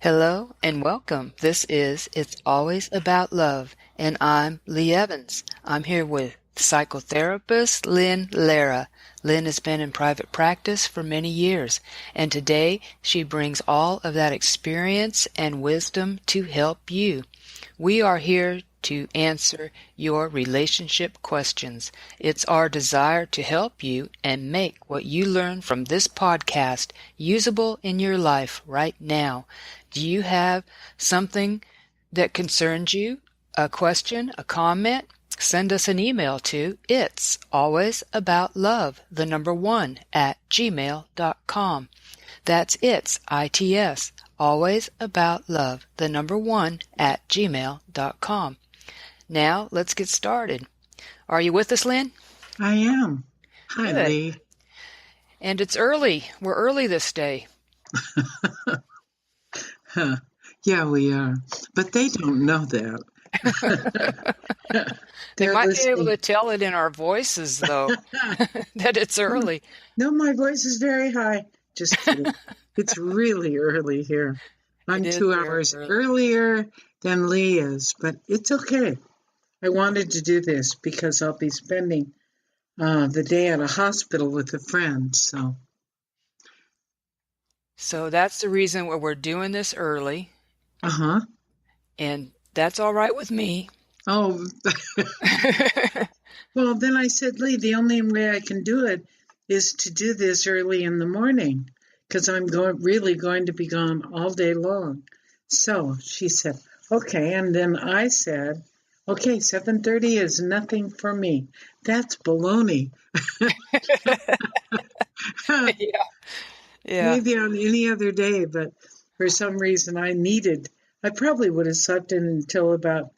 Hello and welcome. This is It's Always About Love, and I'm Lee Evans. I'm here with psychotherapist Lynn Lara. Lynn has been in private practice for many years, and today she brings all of that experience and wisdom to help you. We are here to answer your relationship questions. It's our desire to help you and make what you learn from this podcast usable in your life right now. Do you have something that concerns you? A question, a comment? Send us an email to it's always about love, the number 1 at gmail.com. That's it's always about love, the number 1 at gmail.com. Now let's get started. Are you with us, Lynn? I am. Hi, Good. Lee. And it's early. We're early this day. Huh. Yeah, we are. But they don't know that. They They're might be listening. able to tell it in our voices, though, that it's early. No, my voice is very high. Just kidding. It's really early here. I'm It is 2 very hours early. earlier than Lee is, but it's okay. I wanted to do this because I'll be spending the day at a hospital with a friend. So that's the reason why we're doing this early, Uh-huh. and that's all right with me. Oh, well, then I said, Lee, the only way I can do it is to do this early in the morning because I'm really going to be gone all day long. So she said, okay. And then I said, okay, 7:30 is nothing for me. That's baloney. Yeah. Maybe on any other day, but for some reason I probably would have slept in until about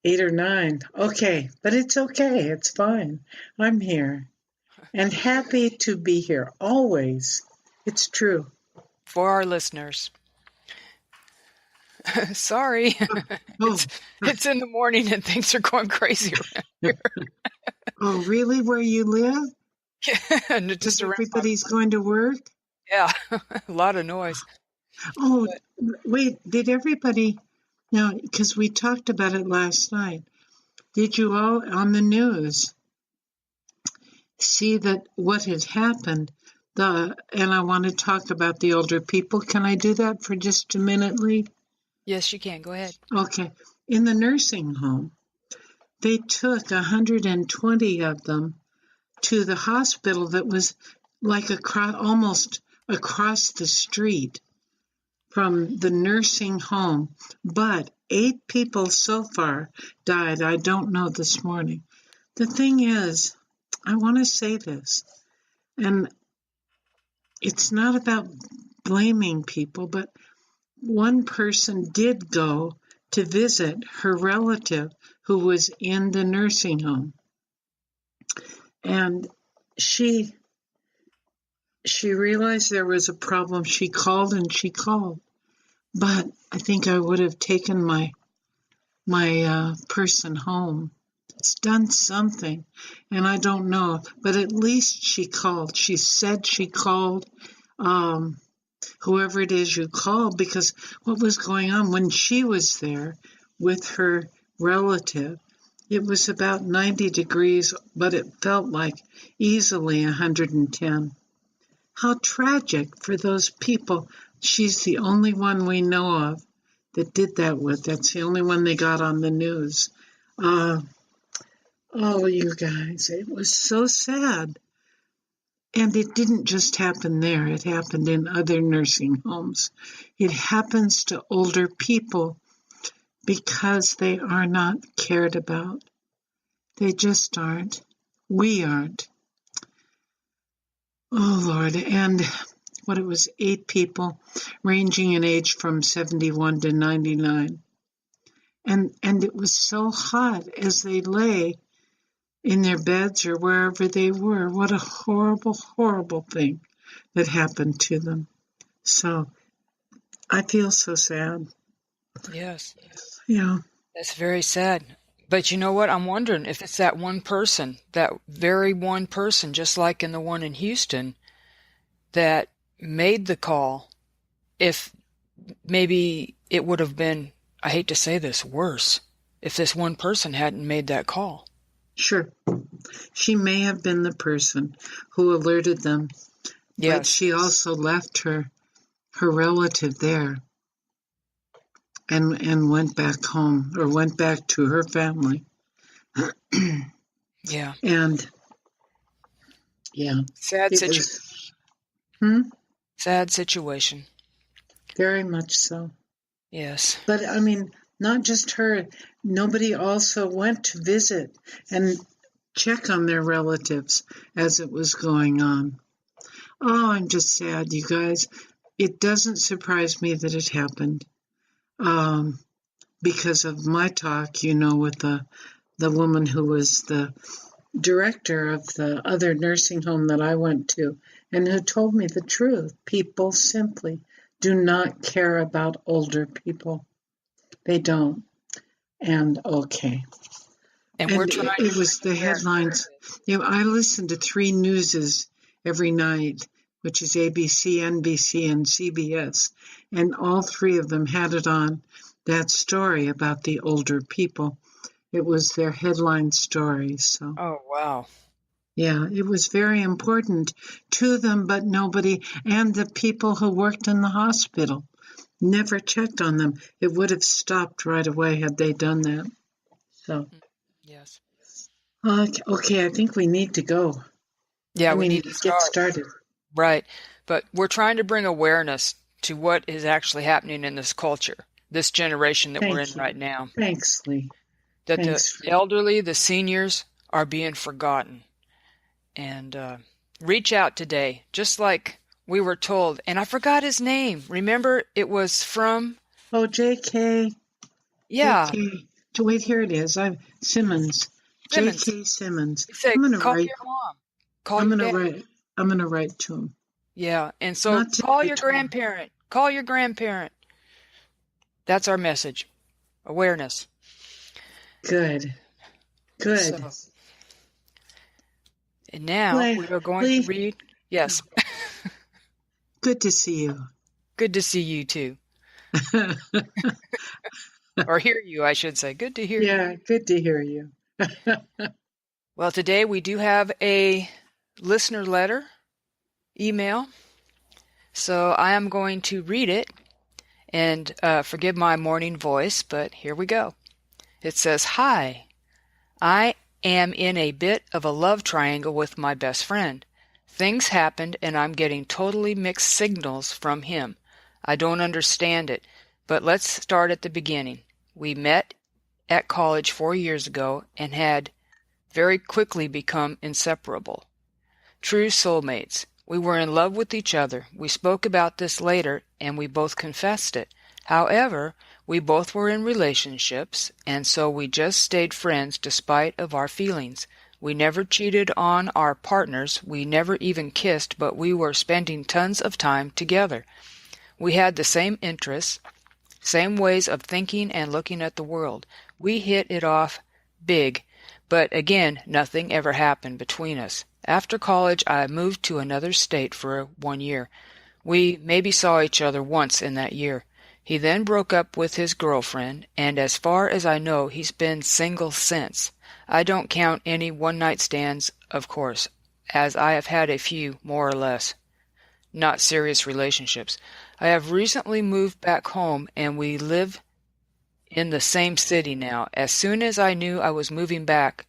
8 or 9. Okay, but it's okay. It's fine. I'm here and happy to be here always. It's true. For our listeners. Sorry. Oh, It's in the morning and things are going crazy around here. oh, really? Where you live? And it's just Just around. everybody's going to work? Yeah, a lot of noise. Oh, wait, did everybody, now, because we talked about it last night, did you all on the news see that what had happened? And I want to talk about the older people. Can I do that for just a minute, Lee? Yes, you can. Go ahead. Okay. In the nursing home, they took 120 of them to the hospital that was like almost across the street from the nursing home. But 8 people so far died. I don't know this morning. The thing is, I want to say this, and it's not about blaming people, but one person did go to visit her relative who was in the nursing home. And she realized there was a problem. She called and she called. But I think I would have taken my person home. It's done something, and I don't know. But at least she called. She said she called whoever it is you called, because what was going on when she was there with her relative, it was about 90 degrees, but it felt like easily 110. How tragic for those people. She's the only one we know of that did that with. That's the only one they got on the news. Oh, you guys, it was so sad. And it didn't just happen there. It happened in other nursing homes. It happens to older people because they are not cared about. They just aren't. We aren't. Oh, Lord. And what it was, 8 people ranging in age from 71 to 99. And it was so hot as they lay in their beds or wherever they were. What a horrible, horrible thing that happened to them. So I feel so sad. Yes. Yeah. That's very sad. But you know what? I'm wondering if it's that one person, that very one person, just like in the one in Houston, that made the call, if maybe it would have been, I hate to say this, worse if this one person hadn't made that call. Sure. She may have been the person who alerted them, but she also left her relative there and went back home, or went back to her family. Yeah. And yeah. Sad situation. Sad situation. Very much so. Yes. But I mean, not just her. Nobody also went to visit and check on their relatives as it was going on. Oh, I'm just sad, you guys. It doesn't surprise me that it happened. Because of my talk, with the woman who was the director of the other nursing home that I went to, and who told me the truth. People simply do not care about older people. They don't. And okay. And we're trying. It was the headlines. I listen to 3 Newses every night, which is ABC, NBC, and CBS, and all 3 of them had it on that story about the older people. It was their headline story. So. Oh, wow. Yeah, it was very important to them, but nobody, and the people who worked in the hospital never checked on them. It would have stopped right away had they done that. So. Yes. Okay, I think we need to go. Yeah, we need to get started. Right. But we're trying to bring awareness to what is actually happening in this culture, this generation that we're in right now. Thanks, Lee. That the elderly, the seniors, are being forgotten. And reach out today, just like we were told. And I forgot his name. Remember, it was from... Oh, J.K. Yeah. J.K. Wait, here it is. Simmons. J.K. Simmons. He said, call your mom. I'm going to write to him. Yeah, and so call your grandparent. Call your grandparent. That's our message. Awareness. Good. So, and now we are going to read. Yes. Good to see you. Good to see you too. Or hear you, I should say. Good to hear you. Yeah, good to hear you. Well, today we do have a listener letter email. So I am going to read it, and forgive my morning voice, but here we go. It says, "Hi, I am in a bit of a love triangle with my best friend. Things happened and I'm getting totally mixed signals from him. I don't understand it, but let's start at the beginning. We met at college 4 years ago and had very quickly become inseparable. True soulmates. We were in love with each other. We spoke about this later and we both confessed it. However, we both were in relationships, and so we just stayed friends despite of our feelings. We never cheated on our partners, we never even kissed, but we were spending tons of time together. We had the same interests, same ways of thinking and looking at the world. We hit it off big, but again, nothing ever happened between us. After college, I moved to another state for 1 year. We maybe saw each other once in that year. He then broke up with his girlfriend, and as far as I know, he's been single since. I don't count any one-night stands, of course, as I have had a few, more or less. Not serious relationships. I have recently moved back home, and we live in the same city now. As soon as I knew I was moving back,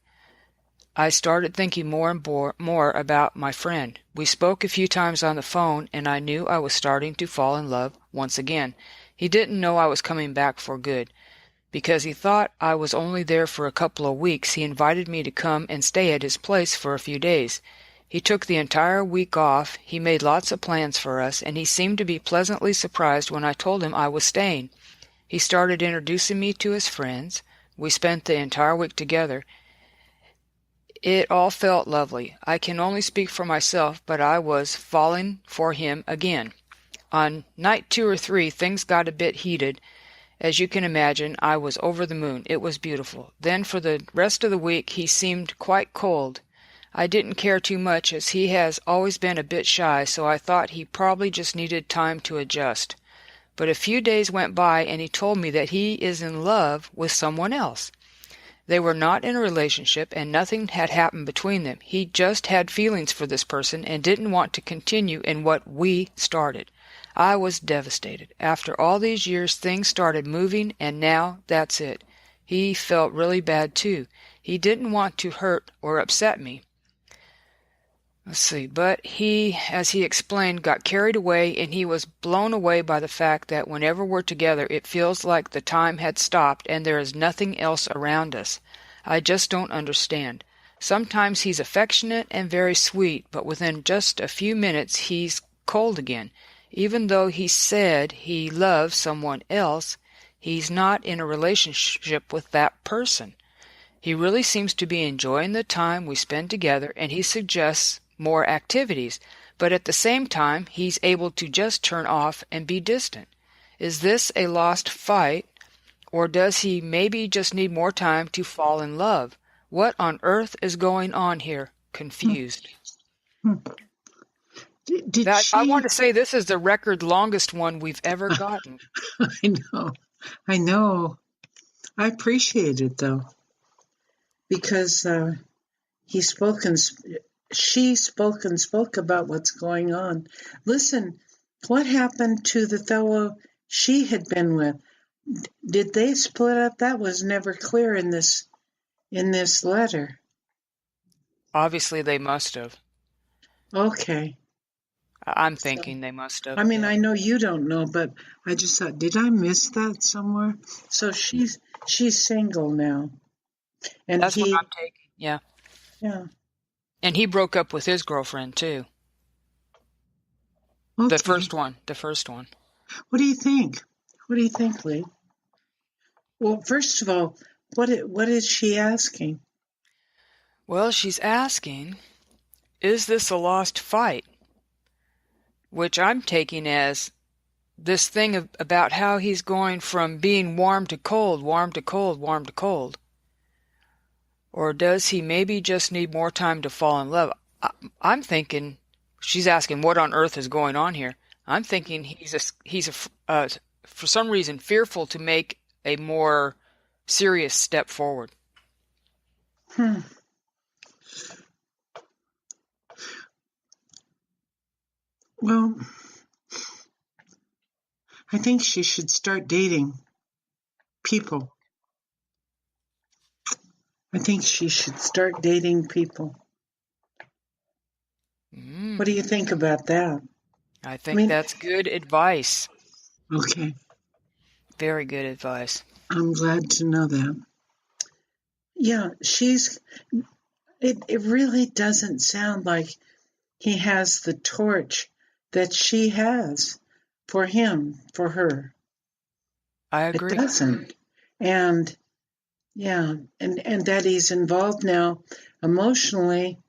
I started thinking more and more about my friend. We spoke a few times on the phone, and I knew I was starting to fall in love once again. He didn't know I was coming back for good. Because he thought I was only there for a couple of weeks, he invited me to come and stay at his place for a few days. He took the entire week off, he made lots of plans for us, and he seemed to be pleasantly surprised when I told him I was staying. He started introducing me to his friends. We spent the entire week together. It all felt lovely. I can only speak for myself, but I was falling for him again. On night 2 or 3, things got a bit heated. As you can imagine, I was over the moon. It was beautiful. Then for the rest of the week, he seemed quite cold. I didn't care too much, as he has always been a bit shy, so I thought he probably just needed time to adjust. But a few days went by and he told me that he is in love with someone else. They were not in a relationship and nothing had happened between them. He just had feelings for this person and didn't want to continue in what we started. I was devastated. After all these years, things started moving, and now that's it. He felt really bad, too. He didn't want to hurt or upset me. Let's see, but he, as he explained, got carried away, and he was blown away by the fact that whenever we're together, it feels like the time had stopped and there is nothing else around us. I just don't understand. Sometimes he's affectionate and very sweet, but within just a few minutes he's cold again. Even though he said he loves someone else, he's not in a relationship with that person. He really seems to be enjoying the time we spend together, and he suggests more activities, but at the same time he's able to just turn off and be distant. Is this a lost fight, or does he maybe just need more time to fall in love? What on earth is going on here? Confused. Did I she? want to say this is the record longest one we've ever gotten. I know. I know. I appreciate it, though, because she spoke about what's going on. Listen, what happened to the fellow she had been with? Did they split up? That was never clear in this letter. Obviously they must have. Okay. I'm thinking they must have. I mean, yeah. I know you don't know, but I just thought, did I miss that somewhere? So she's single now, and That's what I'm taking. Yeah. yeah. And he broke up with his girlfriend too. Okay. The first one. What do you think? What do you think, Lee? Well, first of all, what is she asking? Well, she's asking, is this a lost fight? Which I'm taking as this thing about how he's going from being warm to cold, warm to cold, warm to cold. Or does he maybe just need more time to fall in love? I'm thinking, she's asking what on earth is going on here. I'm thinking he's for some reason fearful to make a more serious step forward. Well, I think she should start dating people. I think she should start dating people. What do you think about that? I think that's good advice. Okay. Very good advice. I'm glad to know that. Yeah, it really doesn't sound like he has the torch that she has for him, for her. I agree. It doesn't. And yeah, and that he's involved now emotionally,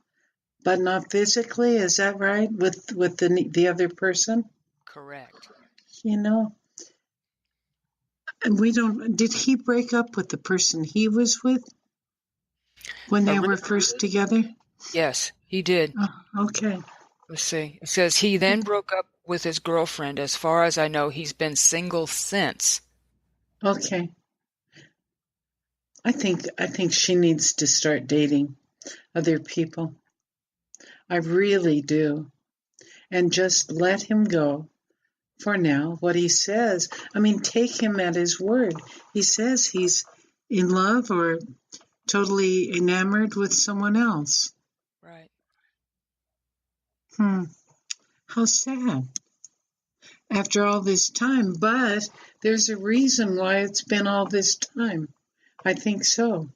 but not physically. Is that right? With the other person? Correct. You know, and we don't. Did he break up with the person he was with when they were first together? Yes, he did. Oh, okay. Let's see. It says he then broke up with his girlfriend. As far as I know, he's been single since. Okay. I think she needs to start dating other people. I really do. And just let him go for now. What he says, I mean, take him at his word. He says he's in love or totally enamored with someone else. Right. How sad. After all this time, but there's a reason why it's been all this time. I think so.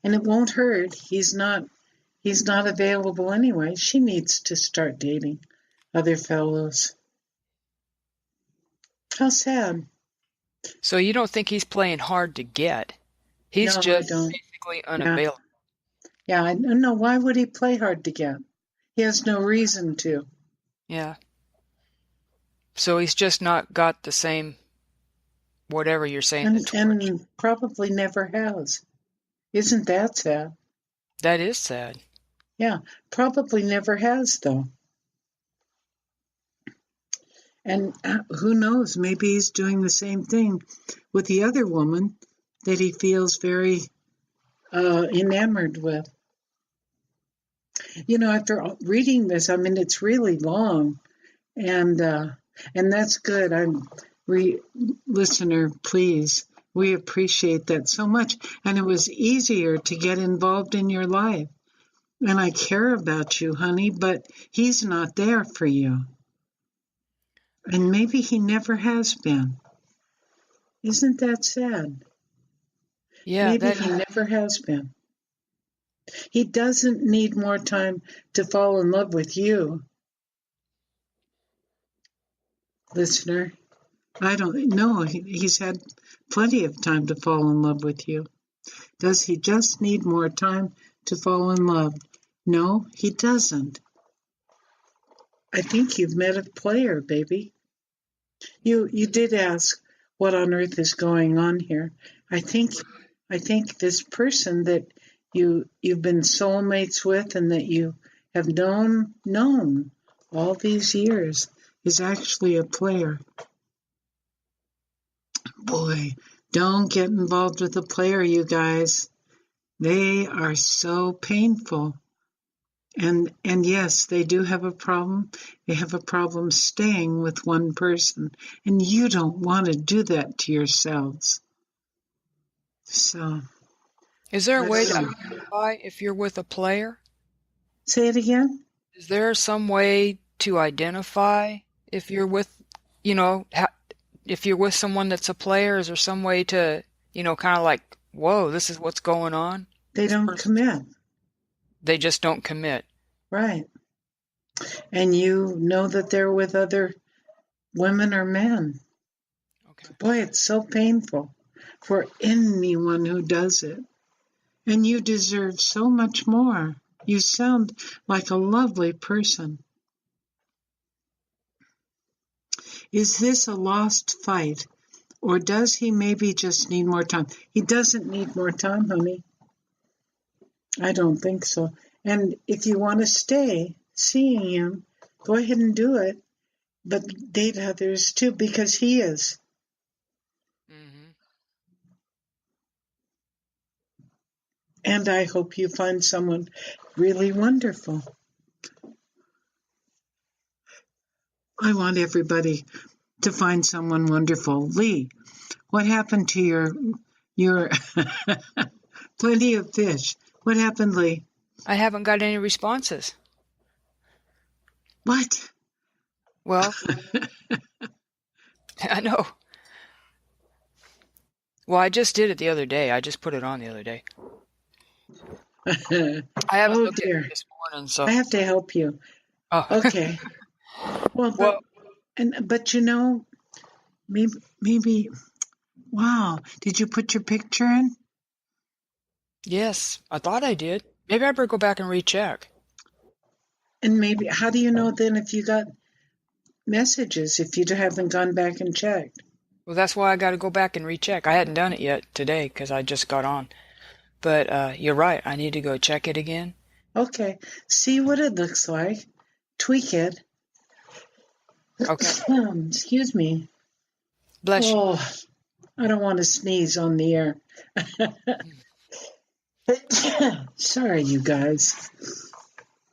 And it won't hurt. He's not available anyway. She needs to start dating other fellows. How sad. So you don't think he's playing hard to get? He's No, just I don't. basically unavailable. Yeah, I don't know. Why would he play hard to get? He has no reason to. Yeah. So he's just not got the same, whatever you're saying. And probably never has. Isn't that sad? That is sad. Yeah, probably never has, though. And who knows, maybe he's doing the same thing with the other woman that he feels very enamored with. After reading this, I mean, it's really long, and that's good. Listener, please, we appreciate that so much. And it was easier to get involved in your life. And I care about you, honey, but he's not there for you. And maybe he never has been. Isn't that sad? Yeah, Maybe he never has been. He doesn't need more time to fall in love with you. Listener, I don't know. He's had plenty of time to fall in love with you. Does he just need more time to fall in love? No, he doesn't. I think you've met a player, baby. You did ask what on earth is going on here. I think this person that you've been soulmates with and that you have known all these years is actually a player. Boy, don't get involved with a player, you guys. They are so painful. And yes, they do have a problem. They have a problem staying with one person. And you don't want to do that to yourselves. So, is there a way to identify if you're with a player? Say it again. Is there some way to identify if you're with, if you're with someone that's a player? Is there some way to, kind of like, whoa, this is what's going on? They don't commit. They just don't commit. Right. And you know that they're with other women or men. Okay. Boy, it's so painful for anyone who does it. And you deserve so much more. You sound like a lovely person. Is this a lost fight? Or does he maybe just need more time? He doesn't need more time, honey. I don't think so. And if you want to stay seeing him, go ahead and do it. But date others too, because he is. Mm-hmm. And I hope you find someone really wonderful. I want everybody to find someone wonderful. Lee, what happened to your plenty of fish? What happened, Lee? I haven't got any responses. What? Well, I know. Well, I just did it the other day. I just put it on the other day. I haven't looked at it this morning, so I have to help you. Oh. Okay. Well, but maybe. Wow. Did you put your picture in? Yes, I thought I did. Maybe I better go back and recheck. And maybe, how do you know then if you got messages if you haven't gone back and checked? Well, that's why I got to go back and recheck. I hadn't done it yet today because I just got on. But you're right. I need to go check it again. Okay. See what it looks like. Tweak it. Okay. Excuse me. Bless you. Oh, I don't want to sneeze on the air. Sorry, you guys.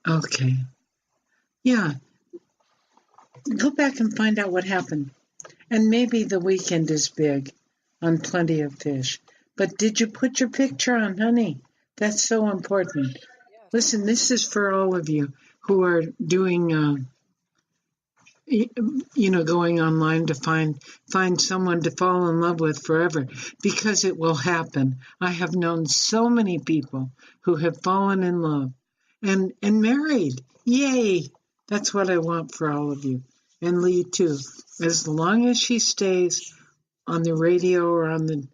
Okay. Yeah. Go back and find out what happened. And maybe the weekend is big on Plenty of Fish. But did you put your picture on, honey? That's so important. Yes. Listen, this is for all of you who are doing, going online to find someone to fall in love with forever, because it will happen. I have known so many people who have fallen in love and married. Yay! That's what I want for all of you. And Lee, too. As long as she stays on the radio or on the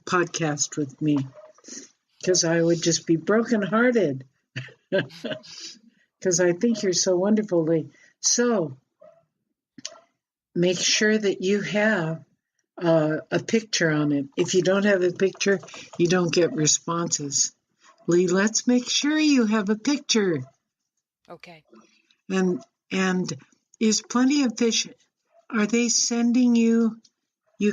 podcast with me, because I would just be brokenhearted. Because I think you're so wonderful, Lee. So make sure that you have a picture on it. If you don't have a picture, you don't get responses. Lee, let's make sure you have a picture. Okay. And is Plenty of Fish, are they sending you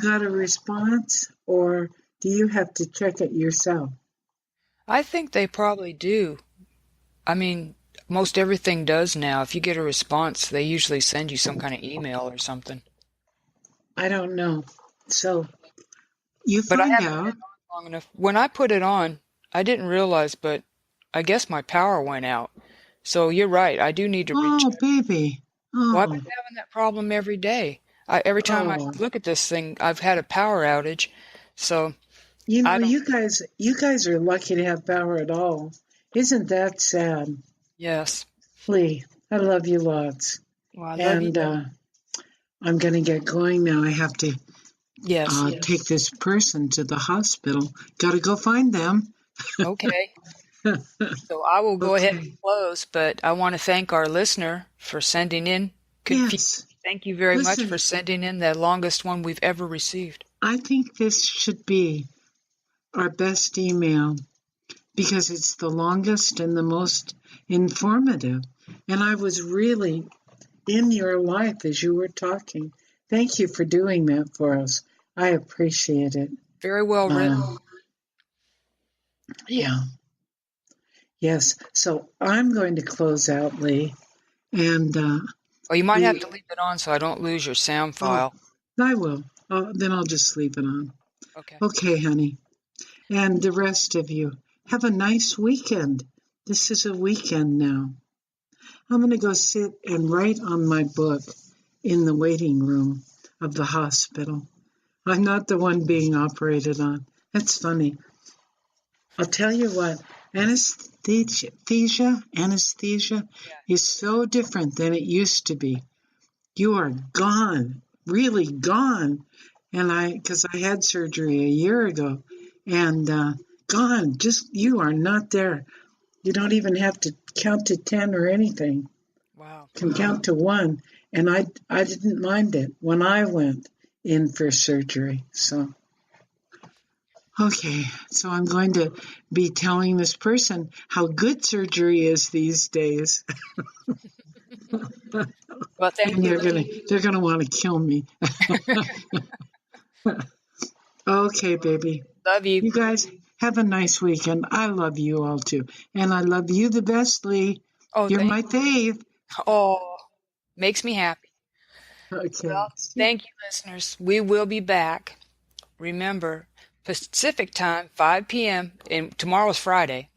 got a response, or do you have to check it yourself? I think they probably do. I mean, most everything does now. If you get a response, they usually send you some kind of email or something. I don't know. So you But I find haven't been out. on long enough. When I put it on, I didn't realize, but I guess my power went out. So you're right. I do need to reach. Oh, baby. Well, I've Oh, been having that problem every day. Every time I oh. look at this thing, I've had a power outage. So You know, I don't. you guys are lucky to have power at all. Isn't that sad? Yes. Lee, I love you lots. Well, I love you. And I'm going to get going now. I have to Yes. take this person to the hospital. Got to go find them. Okay. So I will go ahead and Okay. close, but I want to thank our listener for sending in. Yes. Thank you very much Listen, for sending in the longest one we've ever received. I think this should be our best email because it's the longest and the most informative. And I was really in your life as you were talking. Thank you for doing that for us. I appreciate it. Very well written. Yeah. Yes. So I'm going to close out, Lee. And Oh, you might have to leave it on so I don't lose your sound file. I will. Then I'll just sleep it on. Okay. Okay, honey. And the rest of you, have a nice weekend. This is a weekend now. I'm going to go sit and write on my book in the waiting room of the hospital. I'm not the one being operated on. That's funny. I'll tell you what, anesthesia is so different than it used to be. You are gone, really gone. And because I had surgery a year ago, and gone, you are not there. You don't even have to count to 10 or anything. Wow. You can count to 1. And I didn't mind it when I went in for surgery. So, okay, so I'm going to be telling this person how good surgery is these days. Well, thank And you. they're gonna want to kill me. Okay, baby. Love you. You guys have a nice weekend. I love you all too. And I love you the best, Lee. Oh, You're my fave. oh, makes me happy. Okay. Well, thank you, listeners. We will be back. Remember, Pacific time, 5 p.m. and tomorrow's Friday.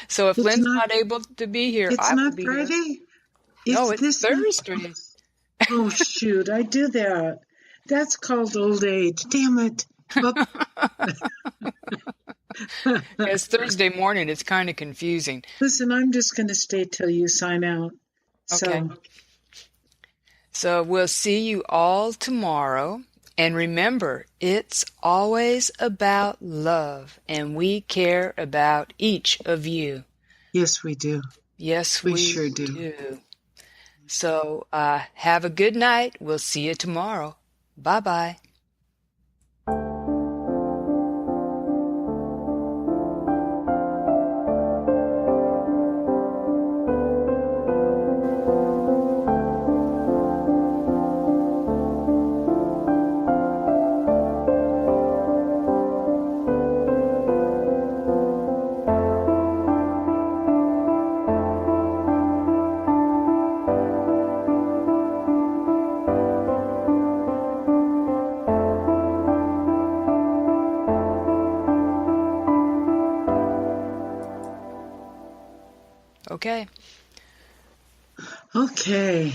So if Lynn's not able to be here, It's I will not be here. Friday? No, It's it's this Thursday. Oh, shoot. I do that. That's called old age. Damn it. It's Thursday morning. It's kind of confusing. Listen, I'm just going to stay till you sign out. Okay. So we'll see you all tomorrow. And remember, it's always about love, and we care about each of you. Yes, we do. Yes, We we sure do. So have a good night. We'll see you tomorrow. Bye-bye. Okay. Okay.